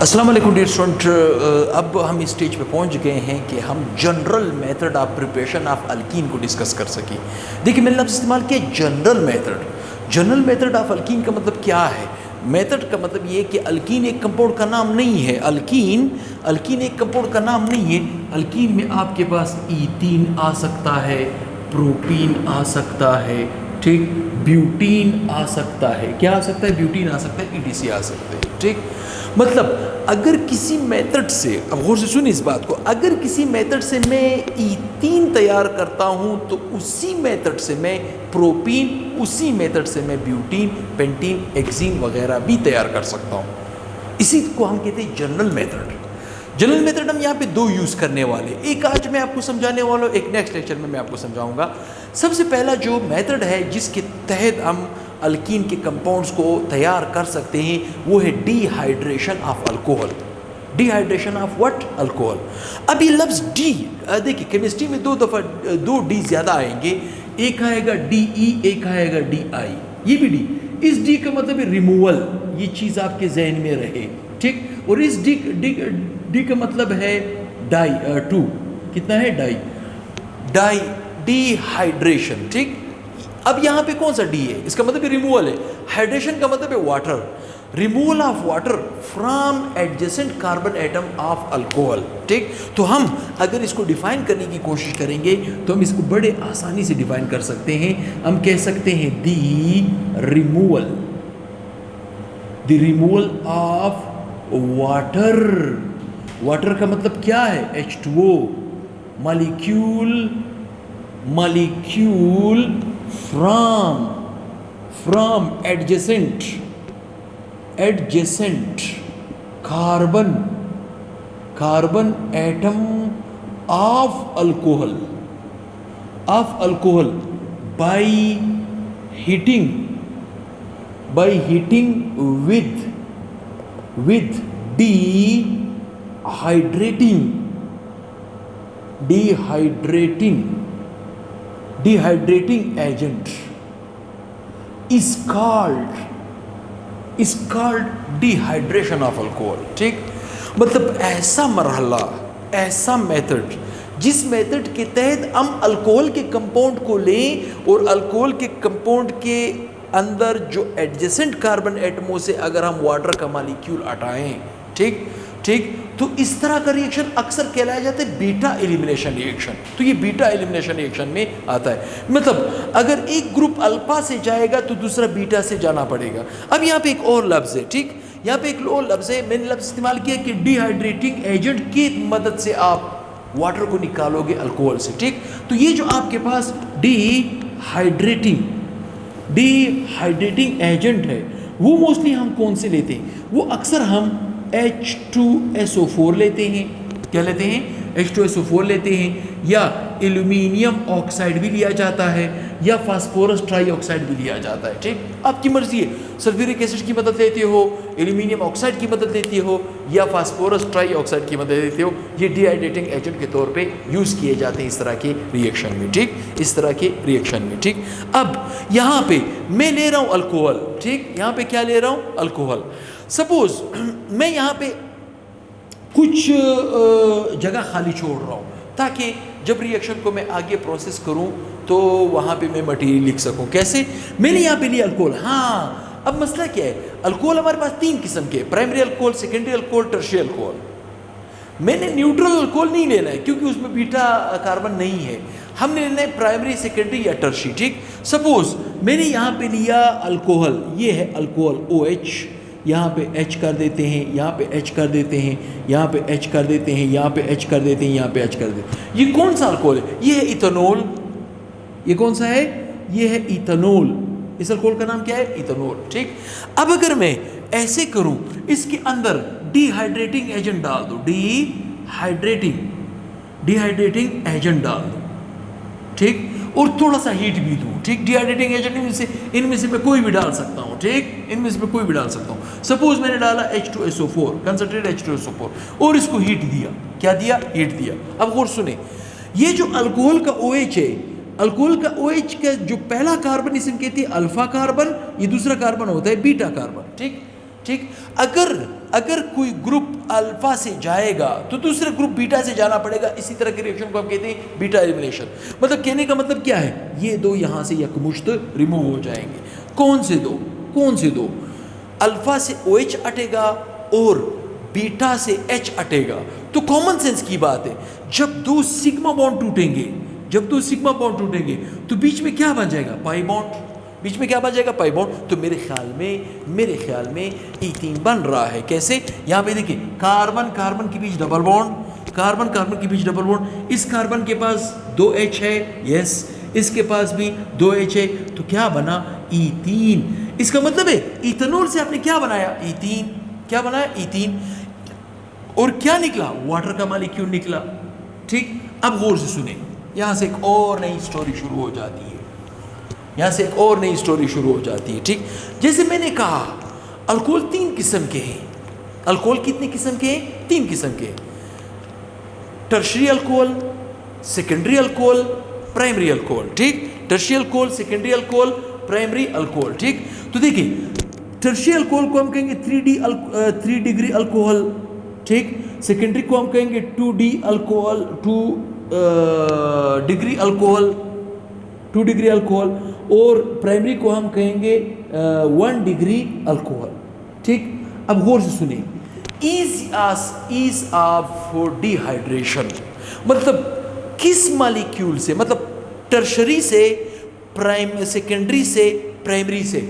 अस्सलाम वालेकुम dear student. अब हम इस स्टेज पे पहुंच गए हैं कि हम general method of preparation of alkyne को डिस्कस कर सकें। देखिए मैंने लफ्ज़ इस्तेमाल किया general method. General method of alkyne का मतलब क्या है? मेथड का मतलब ये कि अल्कीन एक कंपाउंड का नाम नहीं है। अल्कीन एक कंपाउंड का नाम नहीं है। अल्कीन में आपके पास ईथीन आ सकता है, प्रोपीन आ सकता है, ठीक, ब्यूटीन आ सकता है। क्या आ सकता है? ब्यूटीन आ सकता है, ईटीसी आ सकते हैं, ठीक। मतलब अगर किसी मेथड से, अब गौर से सुनिए इस बात को, अगर किसी मेथड से मैं ईथीन तैयार करता हूं तो उसी मेथड से मैं प्रोपीन, उसी मेथड से मैं ब्यूटीन, पेंटीन, एक्सीन वगैरह भी तैयार कर सकता हूं। इसी को हम कहते हैं जनरल मेथड। जनरल मेथड हम यहाँ पे दो यूज़ करने वाले, एक आज मैं आपको समझाने वाला हूँ, एक नेक्स्ट लेक्चर में मैं आपको समझाऊंगा। सबसे पहला जो मेथड है जिसके तहत हम अल्कीन के कंपाउंड्स को तैयार कर सकते हैं वो है dehydration of alcohol. Dehydration of what? Alcohol. अब ये लफ्ज़ डी, देखिए केमिस्ट्री में दो डी ज़्यादा आएंगे, एक आएगा डी ई, एक आएगा डी आई। ये भी डी, इस डी का मतलब है रिमूवल, ये चीज़ आपके जहन में रहे, ठीक। और इस डी का मतलब है डाई, टू, कितना है? डाई, डिहाइड्रेशन, ठीक। अब यहाँ पे कौन सा डी है? इसका मतलब रिमूवल है। हाइड्रेशन का मतलब है water, removal of water from adjacent carbon atom of alcohol, ठीक। तो हम अगर इसको डिफाइन करने की कोशिश करेंगे तो हम इसको बड़े आसानी से डिफाइन कर सकते हैं। हम कह सकते हैं the removal of water. Water का मतलब क्या है? H2O, molecule from adjacent carbon atom of alcohol by heating with dehydrating agent is called dehydration of alcohol, ठीक। मतलब ऐसा मरहला, ऐसा मेथड जिस मेथड के तहत हम अल्कोहल के कंपाउंड को लें और अल्कोहल के कंपाउंड के अंदर जो एडजेसेंट कार्बन एटमों से अगर हम वाटर का मॉलिक्यूल हटाएं, ठीक, तो इस तरह का रिएक्शन अक्सर कहलाया जाता है बीटा एलिमिनेशन रिएक्शन। तो ये बीटा एलिमिनेशन रिएक्शन में आता है। मतलब अगर एक ग्रुप अल्फा से जाएगा तो दूसरा बीटा से जाना पड़ेगा। अब यहाँ पे एक और लफ्ज़ है, ठीक, यहाँ पे एक और लफ्ज़ है, मैंने लफ्ज़ इस्तेमाल किया कि डिहाइड्रेटिंग एजेंट की मदद से आप वाटर को निकालोगे अल्कोहल से, ठीक। तो ये जो आपके पास डिहाइड्रेटिंग एजेंट है वो मोस्टली हम कौन से लेते हैं? वो अक्सर हम H2SO4 लेते हैं। क्या लेते हैं? H2SO4 लेते हैं, या एल्यूमिनियम ऑक्साइड भी लिया जाता है, या फास्फोरस ट्राईऑक्साइड भी लिया जाता है, ठीक। आपकी मर्जी है, सल्फ्यूरिक एसिड की मदद लेते हो, एल्यूमिनियम ऑक्साइड की मदद लेते हो, या फास्फोरस ट्राईऑक्साइड की मदद लेते हो। ये डिहाइड्रेटिंग एजेंट के तौर पे यूज़ किए जाते हैं इस तरह के रिएक्शन में, ठीक, इस तरह के रिएक्शन में, ठीक। अब यहाँ पे मैं ले रहा हूँ अल्कोहल, ठीक, यहाँ पे क्या ले रहा हूँ? अल्कोहल। सपोज मैं यहाँ पे कुछ जगह खाली छोड़ रहा हूँ ताकि जब रिएक्शन को मैं आगे प्रोसेस करूँ तो वहाँ पे मैं मटेरियल लिख सकूँ। कैसे? मैंने यहाँ पे लिया अल्कोहल। हाँ, अब मसला क्या है? अल्कोहल हमारे पास तीन किस्म के, primary alcohol, secondary alcohol, tertiary alcohol. मैंने न्यूट्रल अल्कोहल नहीं लेना है क्योंकि उसमें बीटा कार्बन नहीं है। हमने लेना है प्राइमरी, सेकेंडरी या टर्शियरी, ठीक। सपोज मैंने यहाँ पे लिया अल्कोहल, ये है अल्कोहल OH, यहाँ पे H कर देते हैं, यहाँ पे H कर देते हैं, यहाँ पे H कर देते हैं, यहाँ पे H कर देते हैं, यहाँ पे H कर देते हैं। ये कौन सा अल्कोहल है? ये है इथेनॉल। ये कौन सा है? ये है इथेनॉल। इस अल्कोहल का नाम क्या है? इथेनॉल, ठीक। अब अगर मैं ऐसे करूं, इसके अंदर डिहाइड्रेटिंग एजेंट डाल दो, डिहाइड्रेटिंग एजेंट डाल दो, ठीक, और थोड़ा सा हीट भी दूँ, ठीक। डिहाइड्रेटिंग एजेंट इनमें से मैं कोई भी डाल सकता हूँ, ठीक, इनमें से मैं कोई भी डाल सकता हूँ। सपोज मैंने डाला H2SO4, कंसंट्रेट H2SO4, और इसको हीट दिया। क्या दिया? हीट दिया। अब गौर सुने, ये जो अल्कोहल का OH है, अल्कोहल का OH का जो पहला कार्बन इसे कहते हैं अल्फा कार्बन, ये दूसरा कार्बन होता है बीटा कार्बन, ठीक। ठीक। अगर कोई ग्रुप अल्फा से जाएगा तो दूसरे ग्रुप बीटा से जाना पड़ेगा। इसी तरह के रिएक्शन को हम कहते हैं बीटा एलिमिनेशन। मतलब कहने का मतलब क्या है, ये दो यहाँ से यकमुश्त रिमूव हो जाएंगे। कौन से दो? अल्फा से OH हटेगा और बीटा से H हटेगा। तो कॉमन सेंस की बात है, जब दो सिग्मा बॉन्ड टूटेंगे तो बीच में क्या बन जाएगा, पाई बॉन्ड। बीच में क्या बन जाएगा, पाई बॉन्ड। तो मेरे ख्याल में ईथीन बन रहा है। कैसे, यहाँ पे देखिए, कार्बन कार्बन के बीच डबल बॉन्ड, इस कार्बन के पास 2H है, यस, इसके पास भी 2H है, तो क्या बना, ईथीन। इसका मतलब है इथेनॉल से आपने क्या बनाया, ईथीन। और क्या निकला, वाटर का मॉलिक्यूल निकला। ठीक। अब गौर से सुने, यहाँ से एक और नई स्टोरी शुरू हो जाती है। ठीक। जैसे मैंने कहा, अल्कोहल 3 किस्म के हैं। अल्कोहल कितने किस्म के हैं, 3 किस्म के। Tertiary alcohol, secondary alcohol, primary alcohol. ठीक। Tertiary alcohol, secondary alcohol, primary alcohol. ठीक। तो देखिए, टर्शरी अल्कोहल को हम कहेंगे 3 डिग्री अल्कोहल। ठीक। सेकेंडरी को हम कहेंगे 2 डिग्री अल्कोहल, और प्राइमरी को हम कहेंगे 1 डिग्री अल्कोहल। ठीक। अब गौर से सुनिए, ईज ऑफ डिहाइड्रेशन मतलब किस मॉलिक्यूल से, मतलब टर्शरी से, सेकेंडरी से, प्राइमरी से,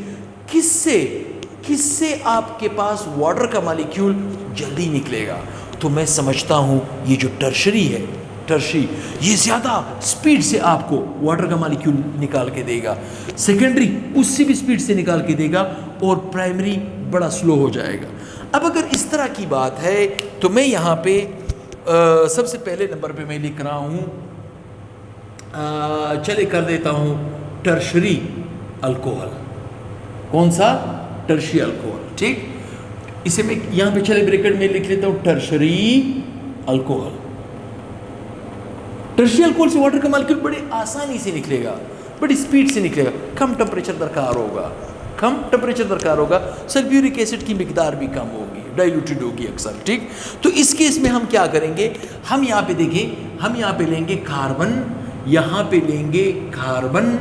किससे आपके पास वाटर का मॉलिक्यूल जल्दी निकलेगा। तो मैं समझता हूं ये जो टर्शरी है, ये ज़्यादा स्पीड से आपको वाटर का मॉलिक्यूल निकाल के देगा, सेकेंडरी उससे भी स्पीड से निकाल के देगा, और प्राइमरी बड़ा स्लो हो जाएगा। अब अगर इस तरह की बात है तो मैं यहाँ पे सबसे पहले नंबर पे मैं लिख रहा हूँ, चले कर देता हूँ टर्शरी अल्कोहल। कौन सा, टर्शरी अल्कोहल। ठीक। इसे मैं यहाँ पे चले ब्रैकेट में लिख लेता हूँ टर्शरी अल्कोहल। टर्शरी अल्कोहल से वाटर का मॉलिक्यूल बड़ी आसानी से निकलेगा, बड़ी स्पीड से निकलेगा। कम टेम्परेचर दरकार होगा, सल्फ्यूरिक एसिड की मिकदार भी कम होगी, डाइल्यूटेड होगी अक्सर। ठीक। तो इस केस में हम क्या करेंगे, हम यहाँ पे देखें, हम यहाँ पे लेंगे कार्बन, यहाँ पे लेंगे कार्बन।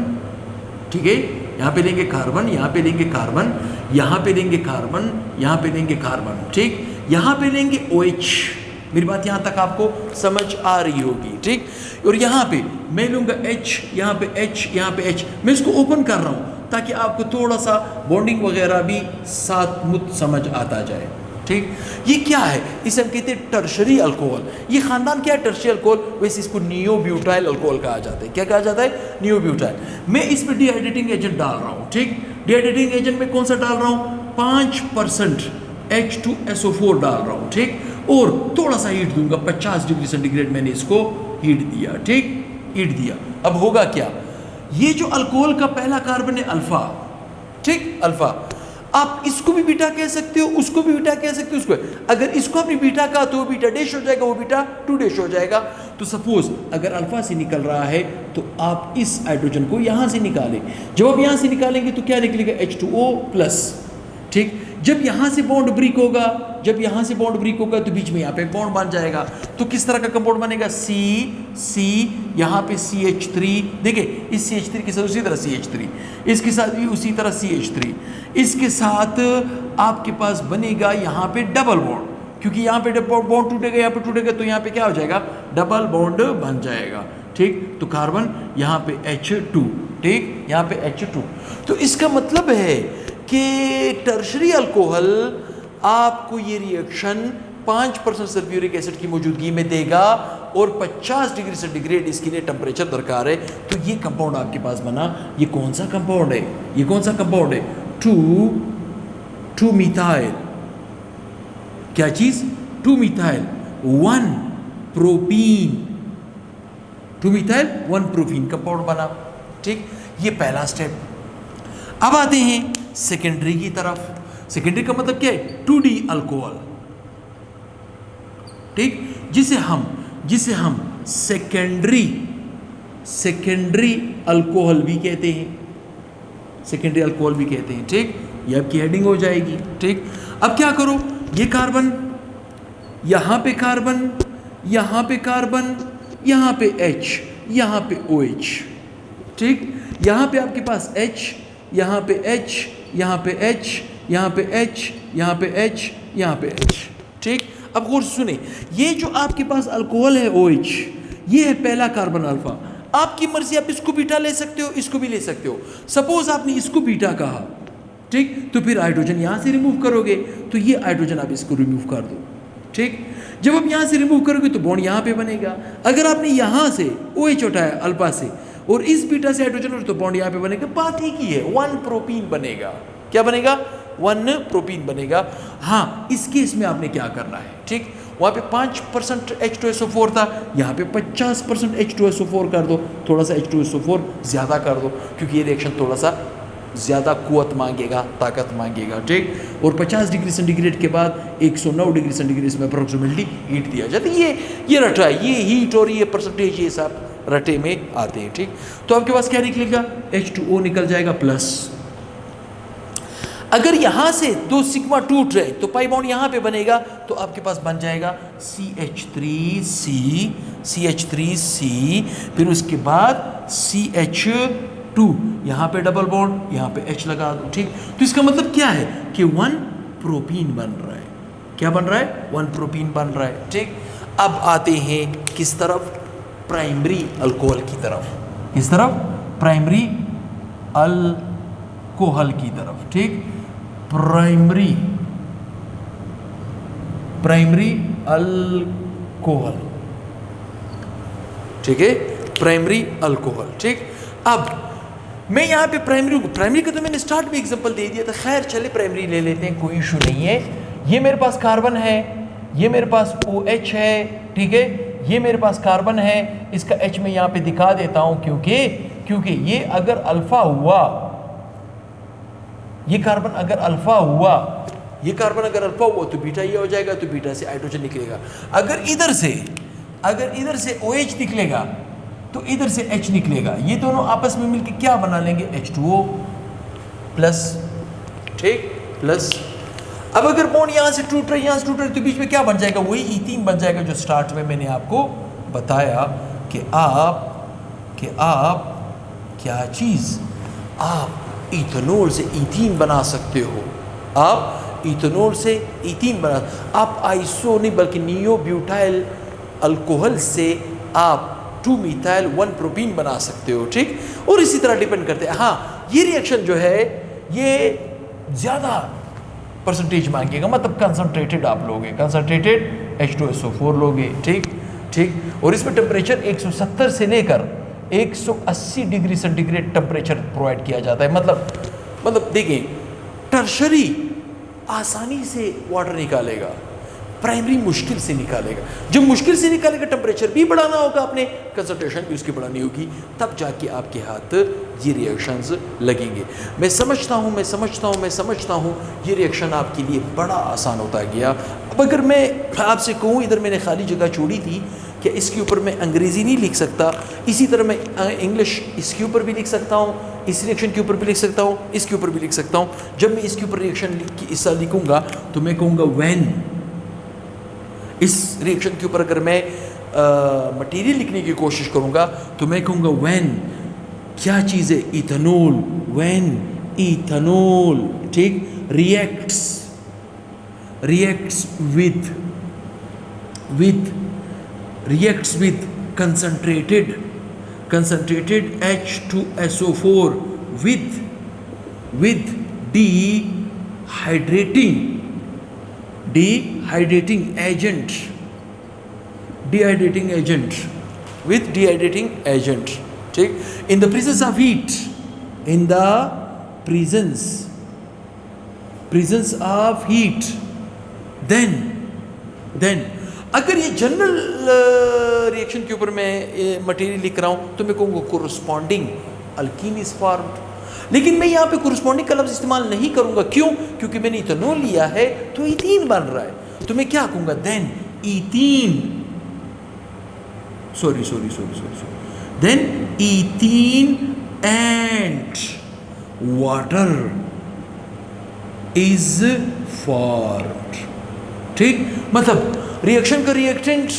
ठीक है, यहाँ पे लेंगे कार्बन, यहाँ पे लेंगे कार्बन, यहाँ पे लेंगे कार्बन, यहाँ पे लेंगे कार्बन। ठीक। यहाँ पे लेंगे OH। मेरी बात यहाँ तक आपको समझ आ रही होगी। ठीक। और यहाँ पे मैं लूँगा H, यहाँ पे H, यहाँ पे H। मैं इसको ओपन कर रहा हूँ ताकि आपको थोड़ा सा बॉन्डिंग वगैरह भी साथ मुझ समझ आता जाए। ठीक। ये क्या है, इसे हम कहते हैं टर्शरी अल्कोहल। ये खानदान क्या है, टर्शरी अल्कोहल। वैसे इसको नियोब्यूटाइल अल्कोहल कहा जाता है। क्या कहा जाता है, नियोब्यूटाइल। मैं इसमें डिहाइड्रेटिंग एजेंट डाल रहा हूँ। ठीक। डिहाइड्रेटिंग एजेंट में कौन सा डाल रहा हूँ, 5% H2SO4 डाल रहा हूँ। ठीक। और थोड़ा सा हीट दूंगा, 50 डिग्री सेंटीग्रेड मैंने इसको हीट दिया। ठीक, हीट दिया। अब होगा क्या, ये जो अल्कोहल का पहला कार्बन है अल्फा, ठीक, अल्फा, आप इसको भी बीटा कह सकते हो, उसको भी बीटा कह सकते हो, उसको, अगर इसको आपने बीटा कहा तो वो बीटा डैश हो जाएगा, वो बीटा 2 डैश हो जाएगा। तो सपोज अगर अल्फा से निकल रहा है तो आप इस हाइड्रोजन को यहां से निकालें। जब आप यहां से निकालेंगे तो क्या निकलेगा, H2O+। ठीक, जब यहाँ से बॉन्ड ब्रेक होगा, जब यहाँ से बॉन्ड ब्रेक होगा तो बीच में यहाँ पे बॉन्ड बन जाएगा। तो किस तरह का कंपाउंड बनेगा, C, यहाँ पे CH3, देखिए इस CH3 के साथ उसी तरह CH3, इसके साथ भी उसी तरह CH3, इसके साथ आपके पास बनेगा यहाँ पे डबल बॉन्ड, क्योंकि यहाँ पे बॉन्ड टूटेगा, यहाँ पे टूटेगा, तो यहाँ पे क्या हो जाएगा, डबल बॉन्ड बन जाएगा। ठीक, तो कार्बन यहाँ पे H2, ठीक, यहाँ पे H2। तो इसका मतलब है कि टर्शरी अल्कोहल आपको ये रिएक्शन 5% सल्फ्यूरिक एसिड की मौजूदगी में देगा और 50 डिग्री सेंटीग्रेड इसके लिए टेम्परेचर दरकार है। तो ये कंपाउंड आपके पास बना। ये कौन सा कंपाउंड है, ये कौन सा कंपाउंड है, 2 मिथाइल, क्या चीज, 2 methyl 1 propene, 2 methyl 1 propene compound बना। ठीक, ये पहला स्टेप। अब आते हैं सेकेंडरी की तरफ। सेकेंडरी का मतलब क्या है, 2D अल्कोहल, ठीक, जिसे हम सेकेंडरी अल्कोहल भी कहते हैं, सेकेंडरी अल्कोहल भी कहते हैं। ठीक, ये आपकी हेडिंग हो जाएगी। ठीक, अब क्या करो, ये कार्बन, यहाँ पे कार्बन, यहाँ पे कार्बन, यहाँ पे H, यहाँ पे OH, ठीक। यहाँ पे आपके पास H, यहाँ पे H, यहाँ पे H, यहाँ पे H, यहाँ पे H, यहाँ पे H, ठीक। अब गौर से सुने, ये जो आपके पास अल्कोहल है OH, ये है पहला कार्बन अल्फा। आपकी मर्जी, आप इसको बीटा ले सकते हो, इसको भी ले सकते हो। सपोज आपने इसको बीटा कहा, ठीक, तो फिर हाइड्रोजन यहाँ से रिमूव करोगे, तो ये हाइड्रोजन आप इसको रिमूव कर दो, ठीक। जब आप यहाँ से रिमूव करोगे तो बॉन्ड यहाँ पे बनेगा। अगर आपने यहाँ से OH उठाया अल्फा से और इस बीटा से हाइड्रोजन उठाया तो बॉन्ड यहाँ पे बनेगा। बात एक ही है, 1 प्रोपीन बनेगा। क्या बनेगा? 1 प्रोपीन बनेगा। हाँ, इस केस में आपने क्या करना है, ठीक, वहाँ पे 5% H2SO4 था, यहाँ पे 50% H2SO4 कर दो, थोड़ा सा H2SO4 ज़्यादा कर दो, क्योंकि ये रिएक्शन थोड़ा सा ज़्यादा कुवत मांगेगा, ताकत मांगेगा, ठीक। और 50 डिग्री सेंटीग्रेड के बाद 109 डिग्री सेंटीग्रेड इसमें अप्रोक्सीमेटली हीट दिया जाता है। ये रटा है, ये हीट और ये परसेंटेज, ये सब रटे में आते हैं, ठीक। तो आपके पास क्या निकलेगा? H2O निकल जाएगा प्लस। अगर यहाँ से 2 सिग्मा टूट रहे तो पाई बॉन्ड यहाँ पे बनेगा, तो आपके पास बन जाएगा CH3C, फिर उसके बाद CH2, यहाँ पे डबल बॉन्ड, यहाँ पे H लगा दो, ठीक। तो इसका मतलब क्या है कि 1 प्रोपीन बन रहा है। क्या बन रहा है? 1 प्रोपीन बन रहा है, ठीक। अब आते हैं किस तरफ? प्राइमरी अल्कोहल की तरफ। किस तरफ? प्राइमरी अल्कोहल की तरफ, ठीक। प्राइमरी अल्कोहल, ठीक है, प्राइमरी अल्कोहल, ठीक। अब मैं यहाँ पे प्राइमरी का तो मैंने स्टार्ट में एग्जांपल दे दिया था, खैर चले प्राइमरी ले लेते हैं, कोई इशू नहीं है। ये मेरे पास कार्बन है, ये मेरे पास OH है, ठीक है, ये मेरे पास कार्बन है, इसका H मैं यहाँ पे दिखा देता हूँ, क्योंकि ये अगर अल्फा हुआ, ये कार्बन अगर अल्फा हुआ, तो बीटा ये हो जाएगा, तो बीटा से हाइड्रोजन निकलेगा। अगर इधर से OH निकलेगा तो इधर से H निकलेगा, ये दोनों आपस में मिलकर क्या बना लेंगे? H2O प्लस, ठीक, प्लस। अब अगर बॉन्ड यहाँ से टूट रहा है, तो बीच में क्या बन जाएगा? वही ईथीन बन जाएगा, जो स्टार्ट में मैंने आपको बताया कि आप क्या चीज़, आप इथेनॉल से ईथीन बना सकते हो। आप इथेनॉल से ईथीन बना, आप आइसो नहीं बल्कि नियो ब्यूटाइल अल्कोहल से आप 2 मिथाइल 1 प्रोपीन बना सकते हो, ठीक। और इसी तरह डिपेंड करते हैं। हाँ, ये रिएक्शन जो है ये ज़्यादा परसेंटेज मांगेगा, मतलब कंसनट्रेटेड आप लोगे, कंसनट्रेटेड H2SO4 लोगे, ठीक। और इसमें टेम्परेचर 170 से लेकर 180 डिग्री सेंटीग्रेड टेम्परेचर प्रोवाइड किया जाता है। मतलब देखिए, टर्शरी आसानी से वाटर निकालेगा, प्राइमरी मुश्किल से निकालेगा। जब मुश्किल से निकालेगा, टेम्परेचर भी बढ़ाना होगा आपने, कंसंट्रेशन भी उसकी बढ़ानी होगी, तब जाके आपके हाथ ये रिएक्शंस लगेंगे। मैं समझता हूँ ये रिएक्शन आपके लिए बड़ा आसान होता गया। अब अगर मैं आपसे कहूँ, इधर मैंने खाली जगह छोड़ी थी कि इसके ऊपर मैं अंग्रेज़ी नहीं लिख सकता, इसी तरह मैं इंग्लिश इसके ऊपर भी लिख सकता हूँ, इस रिएक्शन के ऊपर भी लिख सकता हूँ, इसके ऊपर भी लिख सकता हूँ। जब मैं इसके ऊपर रिएक्शन की हिस्सा लिखूँगा तो मैं कहूँगा व्हेन। इस रिएक्शन के ऊपर अगर मैं मटेरियल लिखने की कोशिश करूँगा तो मैं कहूँगा व्हेन क्या चीज़ है? इथेनॉल। व्हेन इथेनॉल, ठीक, reacts with concentrated H2SO4 with dehydrating agent, ठीक। in the presence of heat, then अगर ये जनरल रिएक्शन के ऊपर मैं मटेरियल लिख रहा हूँ तो मैं कहूँगा कोरस्पॉन्डिंग अल्कीन इज फॉर्म्ड। लेकिन मैं यहाँ पे कोरस्पॉन्डिंग का लफ्ज़ इस्तेमाल नहीं करूँगा। क्यों? क्योंकि मैंने इथेनॉल लिया है तो इथीन बन रहा है, तो मैं क्या कहूँगा? Then ethene, then ethene and water is formed. ठीक, मतलब रिएक्शन का रिएक्टेंट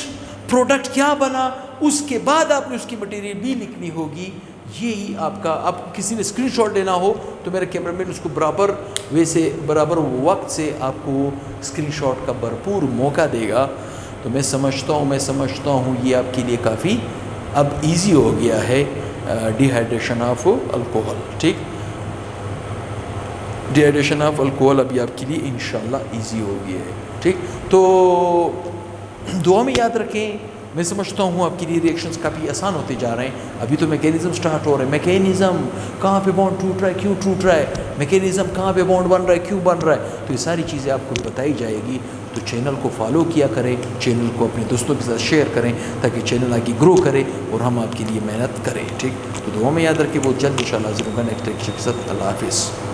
प्रोडक्ट क्या बना, उसके बाद आपने उसकी मटेरियल भी लिखनी होगी। यही आपका, आप किसी ने स्क्रीनशॉट लेना हो तो मेरा कैमरामैन उसको बराबर बराबर वक्त से आपको स्क्रीनशॉट का भरपूर मौका देगा। तो मैं समझता हूँ ये आपके लिए काफ़ी अब इजी हो गया है डिहाइड्रेशन ऑफ अल्कोहल। ठीक, डिहाइड्रेशन ऑफ अल्कोहल अभी आपके लिए इंशाल्लाह इजी हो गया है। ठीक, तो दुआ में याद रखें। मैं समझता हूँ आपके लिए रिएक्शंस काफ़ी आसान होते जा रहे हैं। अभी तो मैकेनिज़्म स्टार्ट हो रहे हैं। मैकेनिज़्म कहाँ पे बॉन्ड टूट रहा है, क्यों टूट रहा है, मैकेनिज़्म कहाँ पे बॉन्ड बन रहा है, क्यों बन रहा है, तो ये सारी चीज़ें आपको बताई जाएगी। तो चैनल को फॉलो किया करें, चैनल को अपने दोस्तों के साथ शेयर करें ताकि चैनल आगे ग्रो करे और हम आपके लिए मेहनत करें। ठीक, तो दुआ में याद रखें। बहुत जल्द इंशाल्लाह हाज़िर होगा नेक्स्ट लेक्चर के साथ। अल्लाह हाफ़िज़।